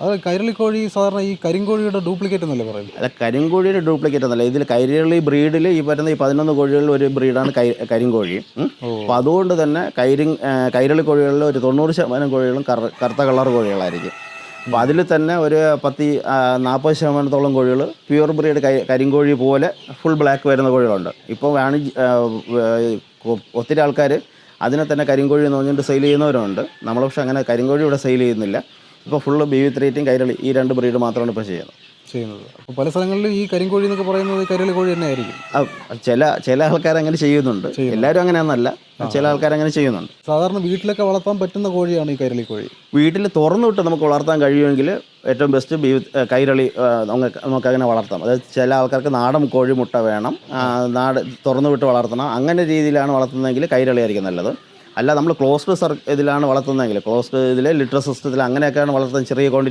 അത് കൈരളി കോഴി സാധാരണ ഈ കരിങ്കോഴിയുടെ ഡ്യൂപ്ലിക്കേറ്റ് എന്നല്ലേ പറയുന്നത്? അല്ല, കരിങ്കോഴിയുടെ ഡ്യൂപ്ലിക്കേറ്റ് എന്നല്ല. ഇതിൽ കൈരളി ബ്രീഡിൽ ഈ വരുന്ന ഈ 11 കോഴികളിൽ ഒരു ബ്രീഡാണ് കരിങ്കോഴി. അപ്പോൾ അതുകൊണ്ട് തന്നെ കൈരളി കോഴികളിൽ ഒരു 90% കോഴികളും കറുത്ത കളർ കോഴികളായിരിക്കും. അപ്പോൾ അതിൽ തന്നെ ഒരു 40% കോഴികൾ പ്യുവർ ബ്രീഡ് കരിങ്കോഴി പോലെ ഫുൾ ബ്ലാക്ക് വരുന്ന കോഴികളുണ്ട്. ഇപ്പോൾ ഒത്തിരി ആൾക്കാർ അതിനെ തന്നെ കരിങ്കോഴി എന്ന് പറഞ്ഞിട്ട് സെയിൽ ചെയ്യുന്നവരുണ്ട്. നമ്മൾ പക്ഷേ അങ്ങനെ കരിങ്കോഴി ഇവിടെ സെയിൽ ചെയ്യുന്നില്ല. ഇപ്പോൾ ഫുള്ള് BV3 കൈരളി ഈ 2 ബ്രീഡ് മാത്രമാണ് ഇപ്പോൾ ചെയ്യുന്നത്. അപ്പോൾ പല സ്ഥലങ്ങളിലും ഈ കരിങ്കോഴി എന്നൊക്കെ പറയുന്നത് കൈരളി കോഴി തന്നെ ആയിരിക്കും. ചില ആൾക്കാർ അങ്ങനെ ചെയ്യുന്നുണ്ട്. എല്ലാവരും അങ്ങനെയൊന്നല്ല, ചില ആൾക്കാർ അങ്ങനെ ചെയ്യുന്നുണ്ട്. സാധാരണ വീട്ടിലൊക്കെ വളർത്താൻ പറ്റുന്ന കോഴിയാണ് ഈ കൈരളി കോഴി. വീട്ടിൽ തുറന്നു വിട്ട് നമുക്ക് വളർത്താൻ കഴിയുമെങ്കിൽ ഏറ്റവും ബെസ്റ്റ് കൈരളി നമുക്കങ്ങനെ വളർത്താം. അതായത് ചില ആൾക്കാർക്ക് നാടൻ കോഴി മുട്ട വേണം, തുറന്നു വിട്ട് വളർത്തണം, അങ്ങനെ രീതിയിലാണ് വളർത്തുന്നതെങ്കിൽ കൈരളി ആയിരിക്കും നല്ലത്. അല്ല, നമ്മൾ ക്ലോസ്ഡ് ഇതിലാണ് വളർത്തുന്നതെങ്കിൽ, ക്ലോസ്ഡ് ഇതിൽ ലിറ്റർ സിസ്റ്റത്തിൽ അങ്ങനെയൊക്കെയാണ് വളർത്തുന്നത്, ചെറിയ ക്വാണ്ടിറ്റി